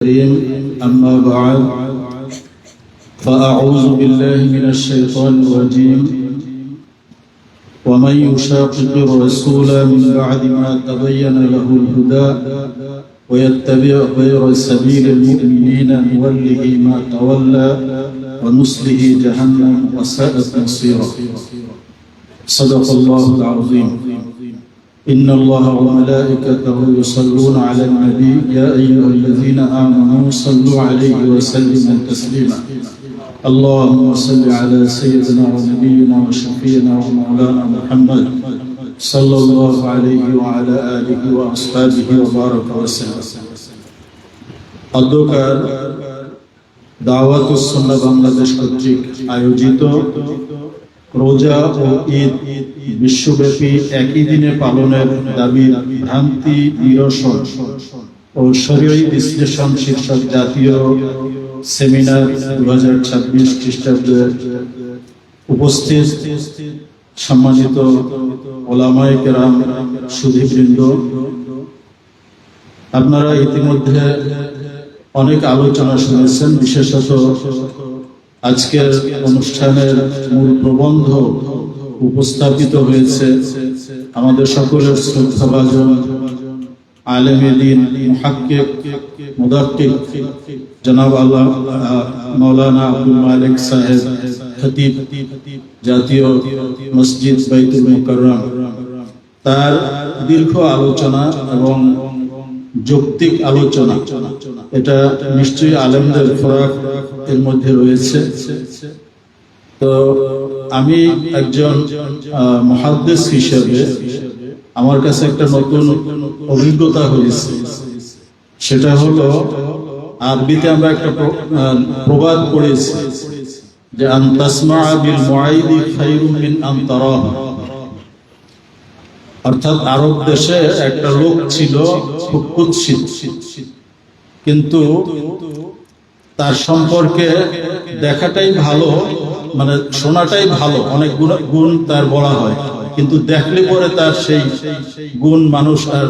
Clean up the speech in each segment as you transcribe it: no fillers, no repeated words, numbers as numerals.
أما بعد فأعوذ بالله من الشيطان الرجيم ومن يشاقق الرسول من بعد ما تبين له الهدى ويتبع غير سبيل المؤمنين نوله ما تولى ونصله جهنم وساءت مصيرا صدق الله العظيم إن الله وملائكته يصلون على النبي يا أيها الذين آمنوا صلوا عليه وسلموا تسليما اللهم صل على سيدنا ونبينا وشفينا ومولانا محمد صلى الله عليه وعلى آله وأصحابه وبارك وسلم অধ্যকার দাওয়াতুস সুন্নাহ বাংলাদেশ কর্তৃক আয়োজিত রোজা ও ঈদ বিশ্বব্যাপী একই দিনে পালনের দাবি ভ্রান্তি নিরসন ও শরীয়ী বিশ্লেষণ শীর্ষক জাতীয় সেমিনার 2026 খ্রিস্টাব্দে উপস্থিত সম্মানিত ওলামায়ে কেরাম সুধীবৃন্দ, আপনারা ইতিমধ্যে অনেক আলোচনা শুনেছেন। বিশেষত আজকের অনুষ্ঠানের মূল প্রবন্ধ উপস্থাপিত হয়েছে আমাদের সকলের শ্রদ্ধাভাজন আলেমে দ্বীন মুহাক্কিক মুদাক্কিক জনাব আল্লাহ মাওলানা আব্দুল মালিক সাহেব খতিব জাতীয় মসজিদ বাইতুল মুকাররম। তার দীর্ঘ আলোচনা এবং যৌক্তিক আলোচনা, এটা নিশ্চয়ই আলেমদের খোরাক এর মধ্যে রয়েছে। তো আমি একজন মুহাদ্দিস হিসেবে আমার কাছে একটা নতুন অভিজ্ঞতা হয়েছে। সেটা হলো, আরবিতে আমরা একটা প্রবাদ পড়েছি যে আন তাসমাআ বিল মুআইদি খায়রুম মিন আন তারাহু। অর্থাৎ আরব দেশে একটা লোক ছিল খুব কুৎসিত, কিন্তু তার সম্পর্কে দেখাটাই ভালো, মানে শোনাটাই ভালো, অনেক গুণ তার বলা হয়, কিন্তু দেখলে পরে তার সেই গুণ মানুষ আর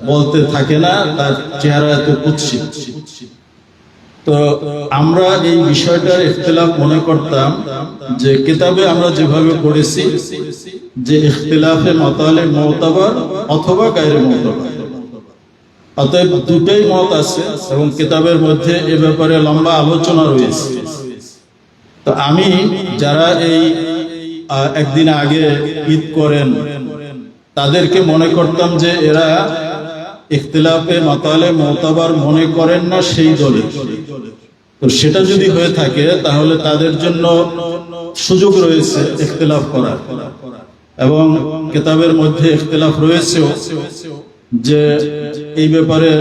বলতে থাকে না, তার চেহারা এত কুৎসিত। তো আমরা এই বিষয়টার ইখতিলাফ মনে করতাম যে কিতাবে আমরা যেভাবে পড়েছি যে ইখতিলাফে মাতালে মুতাবার অথবা গায়রে মুতাবার, অতএব দুটোই মত আছে এবং কিতাবের মধ্যে এ ব্যাপারে লম্বা আলোচনা রয়েছে। তো আমি যারা এই একদিন আগে ঈদ করেন তাদেরকে মনে করতাম যে এরা ইখতিলাফে মাতালে মুতাবার মনে করেন না সেই দলে। তো সেটা যদি হয়ে থাকে তাহলে তাদের জন্য সুযোগ রয়েছে ইখতিলাফ করার, এবং কিতাবের মধ্যে ইখতিলাফ রয়েছেও যে এই ব্যাপারে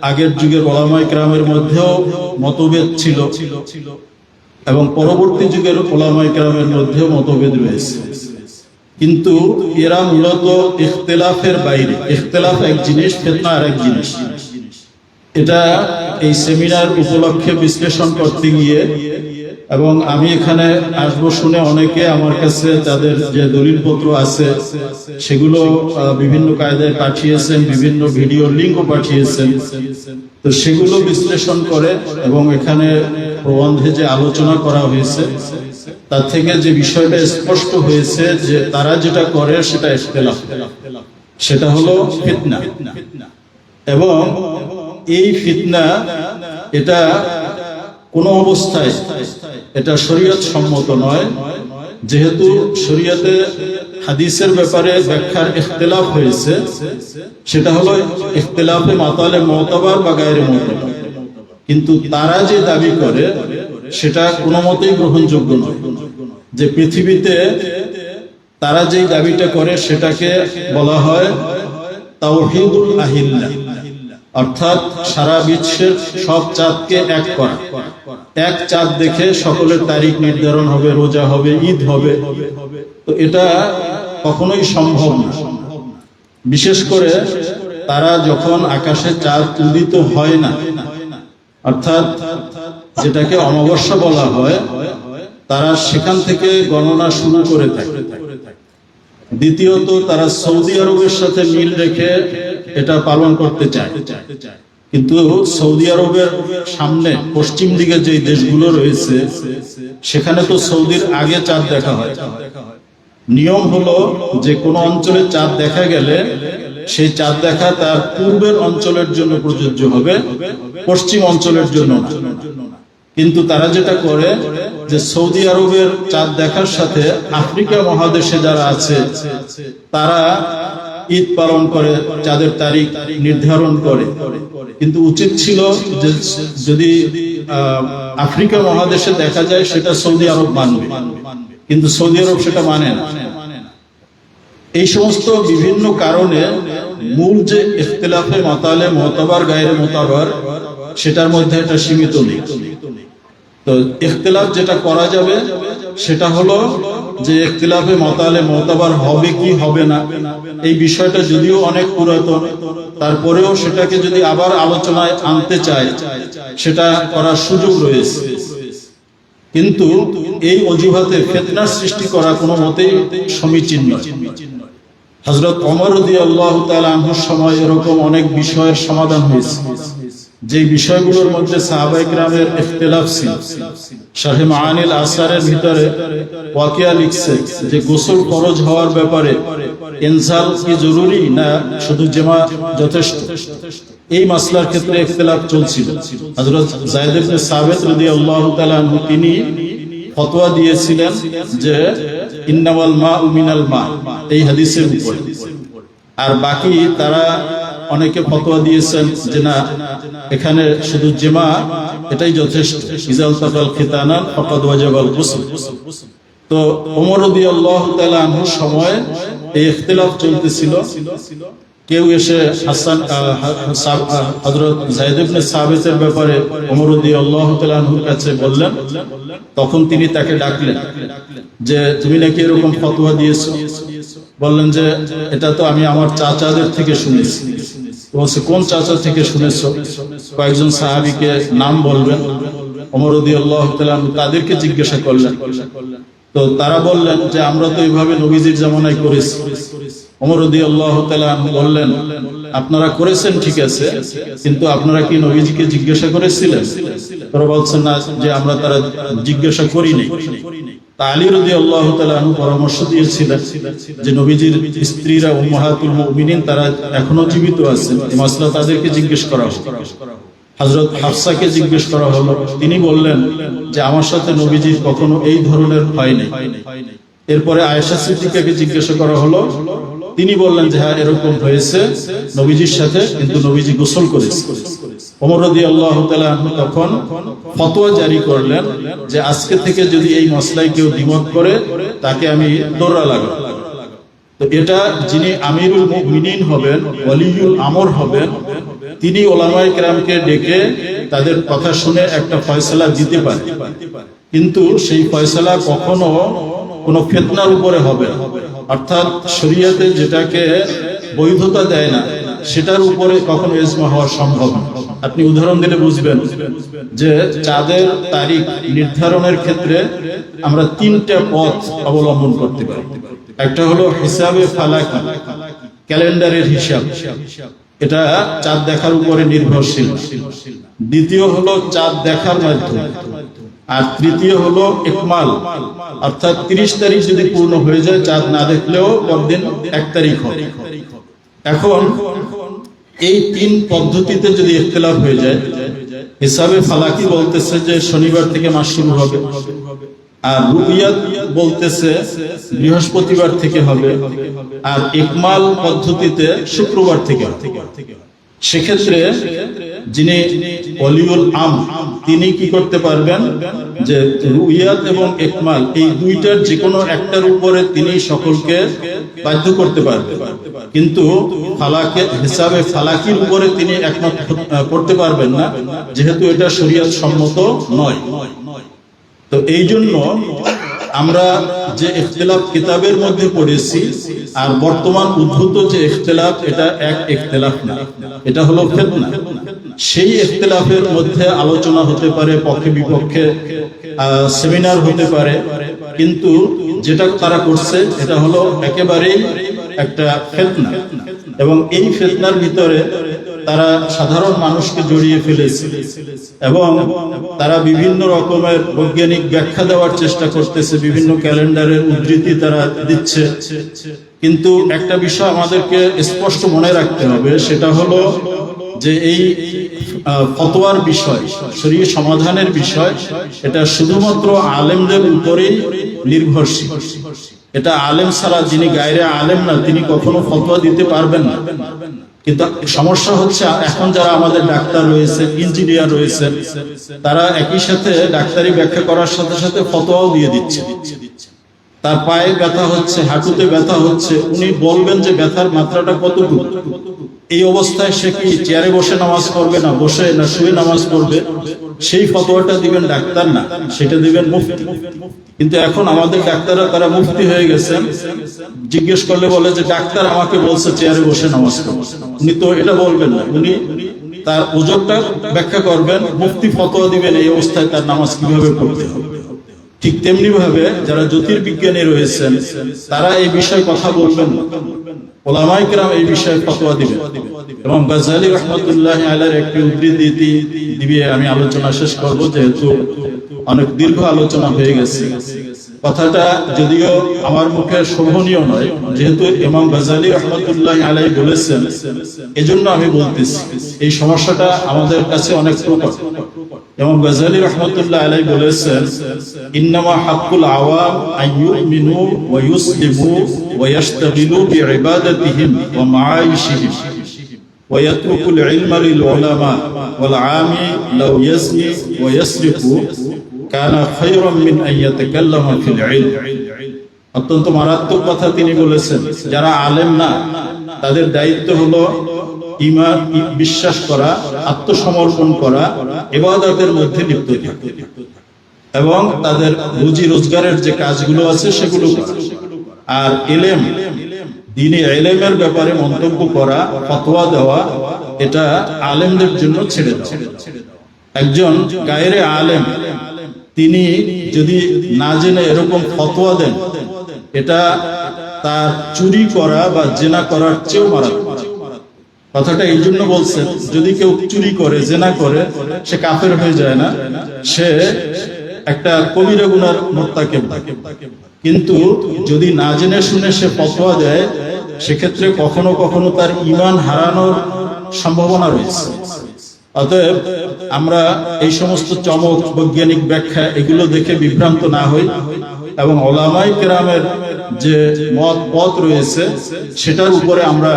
আগের যুগের উলামায়ে কেরামের মধ্যেও মতভেদ ছিল এবং পরবর্তী যুগের উলামায়ে কেরামের মধ্যেও মতভেদ রয়েছে। কিন্তু এরা মূলত ইখতিলাফের বাইরে। ইখতিলাফ এক জিনিস, ফিতনা আরেক জিনিস। এটা এই সেমিনার উপলক্ষে বিশ্লেষণ করতে গিয়ে, এবং আমি এখানে আসবো শুনে অনেকে আমার কাছে তাদের যে দলিলপত্র আছে সেগুলো বিভিন্ন কায়দায় পাঠিয়েছেন, বিভিন্ন ভিডিও লিঙ্কও পাঠিয়েছেন। তো সেগুলো বিশ্লেষণ করে এবং এখানে প্রবন্ধে যে আলোচনা করা হয়েছে তার থেকে যে বিষয়টা স্পষ্ট হয়েছে যে তারা যেটা করে সেটা ইখতিলাফ, সেটা হলো ফিতনা। এবং এই ফিতনা এটা কোনো অবস্থায় এটা শরীয়ত সম্মত নয়, যেহেতু শরীয়তে হাদিসের ব্যাপারে ব্যাখ্যার ইখতিলাফ হয়েছে। সেটা হলো ইখতিলাফে মাতালে মুতাবার বা গায়রে মুতাবার, কিন্তু তারা যে দাবি করে সেটা কোনো মতেই গ্রহণযোগ্য নয়। যে পৃথিবীতে তারা যেই দাবিটা করে সেটাকে বলা হয় তাওহীদুল আহিল্লা, অর্থাৎ সারা বিশ্বের সব চাঁদকে এক করা। এক চাঁদ দেখে সকলের তারিখ নির্ধারণ হবে, রোজা হবে, ঈদ হবে। তো এটা কখনোই সম্ভব না। বিশেষ করে তারা যখন আকাশে চাঁদ উদিত হয় না, অর্থাৎ যেটাকে অমাবস্যা বলা হয়, তারা সেখান থেকে গণনা শুরু করে থাকে। দ্বিতীয়ত তারা সৌদি আরবের সাথে মিল রেখে এটা পালন করতে চায়। কিন্তু সৌদি আরবের সামনে পশ্চিম দিকে যে দেশগুলো রয়েছে সেখানে তো সৌদির আগে চাঁদ দেখা হয়। নিয়ম হলো যে কোনো অঞ্চলে চাঁদ দেখা গেলে সেই চাঁদ দেখা তার পূর্বের অঞ্চলের জন্য প্রযোজ্য হবে, পশ্চিম অঞ্চলের জন্য না। কিন্তু তারা যেটা করে যে সৌদি আরবের চাঁদ দেখার সাথে আফ্রিকা মহাদেশে যারা আছে তারা ঈদ পালন করে, চাঁদের তারিখ নির্ধারণ করে। কিন্তু উচিত ছিল যে যদি আফ্রিকা মহাদেশে দেখা যায় সেটা সৌদি আরব মানবে, কিন্তু সৌদি আরব সেটা মানে না। এই সমস্ত বিভিন্ন কারণে মূল যে ইখতিলাফে মাতালে মুতাবার গায়রে মুতাবার সেটার মধ্যে এটা সীমিত নেই। তো ইখতিলাফ যেটা করা যাবে সেটা হলো যে ইখতিলাফে মাতালে মুতাবার হবে কি হবে না, এই বিষয়টা যদিও অনেক পুরাতন, তারপরেও সেটাকে যদি আবার আলোচনায় আনতে চায় সেটা করার সুযোগ রয়েছে। কিন্তু এই অজুহাতে ফিতনার সৃষ্টি করা কোনো মতেই সমীচীন নয়। হযরত ওমর রাদিয়াল্লাহু তাআলা আনহুর সময় এরকম অনেক বিষয়ের সমাধান হয়েছে, যে বিষয়গুলোর মধ্যে সাহাবায়ে কিরামের ইখতিলাফ ছিল। শারহ মাআনিল আসারের ভিতরে ওয়াকিয়া লিখছে যে গোসল ফরজ হওয়ার ব্যাপারে ইনজাল কি জরুরি না শুধু জিমা যথেষ্ট, এই মাসলার ক্ষেত্রে ইখতিলাফ চলছিল। হযরত যায়েদ ইবনে সাবিত রাদিয়াল্লাহু তাআলা আনহু তিনি ফতোয়া দিয়েছিলেন যে ইন্নামাল মাউ মিনাল মা, এই হাদিসের উপরে। আর বাকি তারা অনেকে ফতোয়া দিয়েছেন যে না, এখানে শুধু জিমা এটাই যথেষ্ট, ইজাল তাকাল খিতানা ফাকাদ ওয়াজাবাল গুসল। তো ওমর রাদিয়াল্লাহু তাআলা আনহুর সময় এই ইখতিলাফ চলতেছিল। কেউ এসে হযরত যায়েদ ইবনে সাবিতের ব্যাপারে ওমর রাদিয়াল্লাহু তাআলা আনহুর কাছে বললেন, তখন তিনি তাকে ডাকলেন যে তুমি নাকি এরকম ফতোয়া দিয়েছো। বললেন যে এটা তো আমি আমার চাচাদের থেকে শুনেছি। বলছে কোন চাচা থেকে শুনেছো? কয়েকজন সাহাবীকে নাম বলবেন। ওমর রাদিয়াল্লাহু তাআলা তাদেরকে জিজ্ঞাসা করলেন। তো তারা বললেন যে আমরা তো এইভাবে নবীজির জামানায় করেছি। ওমর রাদিয়াল্লাহু তাআলা বললেন আপনারা করেছেন ঠিক আছে, কিন্তু আপনারা কি নবীজিকে জিজ্ঞাসা করেছিলেন? তারা বলছেন না যে আমরা তারা জিজ্ঞাসা করিনি। আলী রাদিয়াল্লাহু তাআলা পরামর্শ দিয়েছিলেন যে নবীজির স্ত্রীরা উম্মাহাতুল মুমিনিন তারা এখনো জীবিত আছেন, এই মাসলা তাদেরকে জিজ্ঞেস করা হোক। হযরত হাফসাকে জিজ্ঞেস করা হলো, তিনি বললেন যে আমার সাথে নবীজির কখনো এই ধরনের হয়নি। এরপরে আয়েশা সিদ্দিকাকে জিজ্ঞাসা করা হলো, তিনি বললেন যে হ্যাঁ এরকম হয়েছে নবীজির সাথে, কিন্তু নবীজি গোসল করেছে। ওমর রাদিয়াল্লাহু তাআলা তখন ফতোয়া জারি করলেন যে আজকে থেকে যদি এই মাসলায় কেউ দ্বিমত করে তাকে আমি দৌড়া লাগাবো। তো এটা যিনি আমিরুল মুমিনিন হবেন, ওয়ালিউল আমর হবেন, তিনি উলামায়ে কেরামকে ডেকে তাদের কথা শুনে একটা ফয়সালা দিতে পারেন, কিন্তু সেই ফয়সালা কখনো কোনো ফিতনার উপরে হবে না। অর্থাৎ শরীয়তে যেটাকে বৈধতা দেয় না সেটার উপরে কখনো ইজমা হওয়া সম্ভব না। আপনি উদাহরণ দিলে বুঝবেন যে চাঁদের তারিখ নির্ধারণের ক্ষেত্রে আমরা তিনটা পথ অবলম্বন করতে পারি। একটা হলো হিসাবে ফালাকি, ক্যালেন্ডারের হিসাব, এটা চাঁদ দেখার উপরে নির্ভরশীল। দ্বিতীয় হলো চাঁদ দেখার মাধ্যমে, আর তৃতীয় হলো ইকমাল, অর্থাৎ 30 তারিখ যদি পূর্ণ হয়ে যায় চাঁদ না দেখলেও পরদিন 1 তারিখ হবে। এখন এই তিন পদ্ধতিতে যদি ইখতিলাফ হয়ে যায়, হিসাবে ফালাকি বলতেছে যে শনিবার থেকে মাস শুরু হবে, আর রুইয়াত বলতেছে বৃহস্পতিবার থেকে হবে, আর ইকমাল পদ্ধতিতে শুক্রবার থেকে হবে। সেক্ষেত্রে যিনি ওয়ালিউল আম তিনি কি করতে পারবেন যে রুইয়াত এবং ইকমাল এই দুইটার যে কোনো একটার উপরে তিনি সকলকে বাধ্য করতে পারবেন, কিন্তু ফালাকে হিসাবে ফালাকির উপরে তিনি একমত করতে পারবেন না, যেহেতু এটা শরীয়ত সম্মত নয়। তো এই জন্য আমরা যে ইখতিলাফ কিতাবের মধ্যে পড়েছি আর বর্তমান উদ্ভূত যে ইখতিলাফ, এটা এক ইখতিলাফ না, এটা হলো ফিতনা। সেই ইখতিলাফের মধ্যে আলোচনা হতে পারে, পক্ষে বিপক্ষে সেমিনার হতে পারে, কিন্তু যেটা তারা করছে এটা হলো একেবারেই একটা ফিতনা। এবং এই ফিতনার ভিতরে তারা সাধারণ মানুষকে জড়িয়ে ফেলেছে এবং তারা বিভিন্ন রকমের বৈজ্ঞানিক ব্যাখ্যা দেওয়ার চেষ্টা করতেছে, বিভিন্ন ক্যালেন্ডারের উদ্ধৃতি তারা দিচ্ছে। কিন্তু একটা বিষয় আমাদেরকে স্পষ্ট মনে রাখতে হবে, সেটা হলো যে এই ফতোয়ার বিষয়, শরীয়ত সমাধানের বিষয়, এটা শুধুমাত্র আলেমদের উপরেই নির্ভরশীল। এটা আলেম ছাড়া, যিনি গায়রে আলেম না, তিনি কখনো ফতোয়া দিতে পারবেন না। কিন্তু সমস্যা হচ্ছে এখন যারা আমাদের ডাক্তার রয়েছে, ইঞ্জিনিয়ার রয়েছে, তারা একই সাথে ডাক্তারি ব্যাখ্যা করার সাথে সাথে ফতোয়াও দিয়ে দিচ্ছে। তার পায়ে ব্যথা হচ্ছে, হাঁটুতে ব্যথা হচ্ছে, উনি বলবেন যে ব্যথার মাত্রাটা কতটুকু। এই অবস্থায় সে কি চেয়ারে বসে নামাজ পড়বে, না বসে না শুয়ে নামাজ পড়বে, সেই ফতোয়াটা দিবেন ডাক্তার না, সেটা দিবেন মুফতি। কিন্তু এখন আমাদের ডাক্তাররা তারা মুফতি হয়ে গেছেন। জিজ্ঞেস করলে বলে যে ডাক্তার আমাকে বলছে চেয়ারে বসে নামাজ পড়বে। উনি তো এটা বলবেন না, উনি তার ওজনটা ব্যাখ্যা করবেন, মুফতি ফতোয়া দিবেন এই অবস্থায় তার নামাজ কিভাবে পড়তে হবে। ঠিক তেমনি ভাবে যারা জ্যোতির্বিজ্ঞানী রয়েছেন তারা এই বিষয়ে কথা বলবেন না, ওলামায়ে কেরাম এই বিষয়ে ফতোয়া দিবেন। এবং গাজ্জালী রাহমাতুল্লাহি আলাইহির একটি উদ্ধৃতি দিয়ে আমি আলোচনা শেষ করব, যেহেতু অনেক দীর্ঘ আলোচনা হয়ে গেছে। কথাটা যদিও আমার মুখে শোভনীয় নয়, যেহেতু ইমাম গাজ্জালী রাহমাতুল্লাহি আলাইহি বলেছেন, এজন্য আমি বলতেছি। এই সমস্যাটা আমাদের কাছে অনেক প্রকট। ইমাম গাজ্জালী রাহমাতুল্লাহি আলাইহি বলেছেন, ইন্নামা হাক্কুল আওয়াম আন ইউমিনু ওয়া ইউসলিমু ওয়া ইয়াশতাগিলু বিইবাদাতিহিম ওয়া মাআইশিহিম ওয়া ইয়াতরুকুল ইলমা লিল উলামা ওয়াল আমী লাউ ইয়াজনি ওয়া ইয়াসরিকু কানা খায়রাম মিন আন ইয়াতাকাল্লামা ফিল ইলম। অত্যন্ত মারাত্মক কথা তিনি বলেছেন। যারা আলেম না, তাদের দায়িত্ব হলো ঈমান, বিশ্বাস করা, আত্মসমর্পণ করা, ইবাদতের মধ্যে লিপ্ত থাকা এবং তাদের রুজি রোজগারের যে কাজগুলো আছে সেগুলো করা। আর ইলম, দ্বীনি ইলমের ব্যাপারে মন্তব্য করা, ফতোয়া দেওয়া, এটা আলেমদের জন্য ছেড়ে দেওয়া। একজন গায়রে আলেম তিনি যদি না জেনে এরকম ফতোয়া দেন, এটা তার চুরি করা বা জেনা করার চেয়েও মারাত্মক। কথাটা এই জন্য বলছেন, যদি কেউ চুরি করে, জেনা করে, সে কাফের হয়ে যায় না, সে একটা কবিরা গুনার মুরতাকিব। কিন্তু যদি না জেনে শুনে সে ফতোয়া দেয়, সেক্ষেত্রে কখনো কখনো তার ঈমান হারানোর সম্ভাবনা রয়েছে। অতএব আমরা এই সমস্ত চমক, বৈজ্ঞানিক ব্যাখ্যা, এগুলো দেখে বিভ্রান্ত না হই এবং উলামায়ে কেরামের যে মত পথ রয়েছে সেটার উপরে আমরা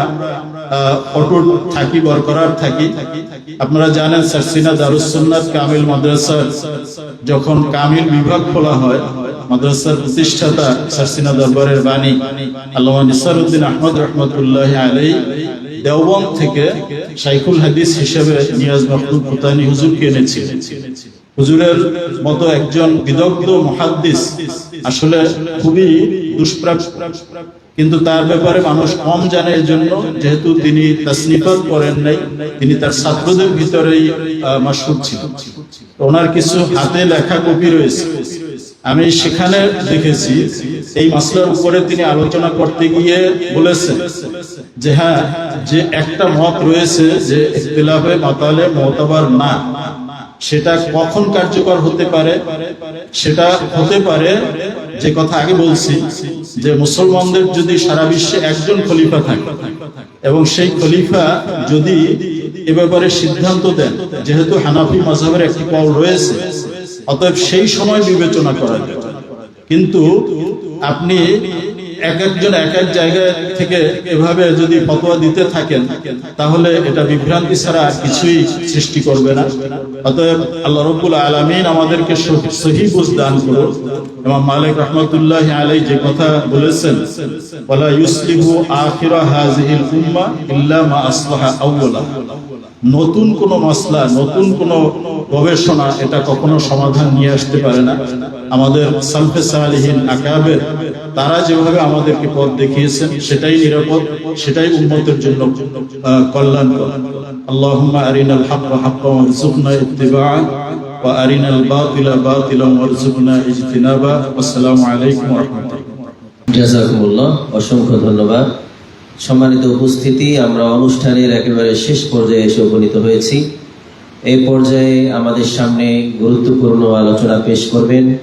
অটুট থাকি, বরকরার থাকি। আপনারা জানেন সারসিনা দারুস সুন্নাত কামিল মাদ্রাসার যখন কামিল বিভাগ খোলা হয়, মাদ্রাসার প্রতিষ্ঠাতা সারসিনা দরবারের বাণী আল্লামা নিসারউদ্দিন আহমদ রাহমাতুল্লাহি আলাইহি দেওবন্দ থেকে শাইখুল হাদিস হিসেবে নিয়াজ মাহমুদ ফুতানি হুজুরকে এনেছিলেন। হুজুরের মতো একজন বিদগ্ধ মুহাদ্দিস আসলে খুবই দুষ্প্রাপ্য, কিন্তু তার ব্যাপারে মানুষ কম জানে। এর জন্য, যেহেতু তিনি তাসনিফাত করেন নাই, তিনি তার ছাত্রদের ভিতরেই মাশহুর ছিলেন। ওনার কিছু হাতে লেখা কপি রয়েছে, আমি সেখানে দেখেছি এই মাসলার উপরে তিনি আলোচনা করতে গিয়ে বলেছেন যে হ্যাঁ, যে একটা মত রয়েছে যে ইখতিলাফে মাতালে মুতাবার না, সেটা কখন কার্যকর হতে পারে? সেটা হতে পারে, যে কথা আগে বলছি, যে মুসলমানদের যদি সারা বিশ্বে একজন খলিফা থাকে এবং সেই খলিফা যদি এ ব্যাপারে সিদ্ধান্ত দেন, যেহেতু হানাফি মাযহাবের একটি কওল রয়েছে, অতএব সেই সময় বিবেচনা করা যায়। কিন্তু আপনি একজন এক এক জায়গা থেকে এভাবে যদি ফতোয়া দিতে থাকেন, তাহলে এটা বিভ্রান্তি ছাড়া কিছুই সৃষ্টি করবে না। অতএব আল্লাহ রাব্বুল আলামিন আমাদেরকে সহিহ বুঝ দান করুন। ইমাম মালিক রাহমাতুল্লাহি আলাইহি যে কথা বলেছেন, ওয়ালা ইউসলিহু আখিরা হাযিহিল উম্মাহ ইল্লা মা আসলাহা আউওয়ালা। নতুন কোন মাসলা, নতুন কোন গবেষণা এটা কখনো সমাধান নিয়ে আসতে পারে না। আমাদের সালফে সালিহিন আকাবের তারা যেভাবে আমাদেরকে পথ দেখিয়েছেন সেটাই নিরাপদ, সেটাই উম্মতের জন্য কল্যাণকর। আল্লাহুম্মা আরিনাল হাক্কা হাক্কান ওয়ারযুকনা ইত্তিবাআ ওয়া আরিনাল বাতিলা বাতিলান ওয়ারযুকনা ইজতিনাবা। আসসালামু আলাইকুম ওয়া রাহমাতুল্লাহ। জাযাকুমুল্লাহ, অসংখ্য ধন্যবাদ। সম্মানিত উপস্থিতি, আমরা অনুষ্ঠানের একেবারে শেষ পর্যায়ে এসে উপনীত হয়েছি। এই পর্যায়ে আমাদের সামনে গুরুত্বপূর্ণ আলোচনা পেশ করবেন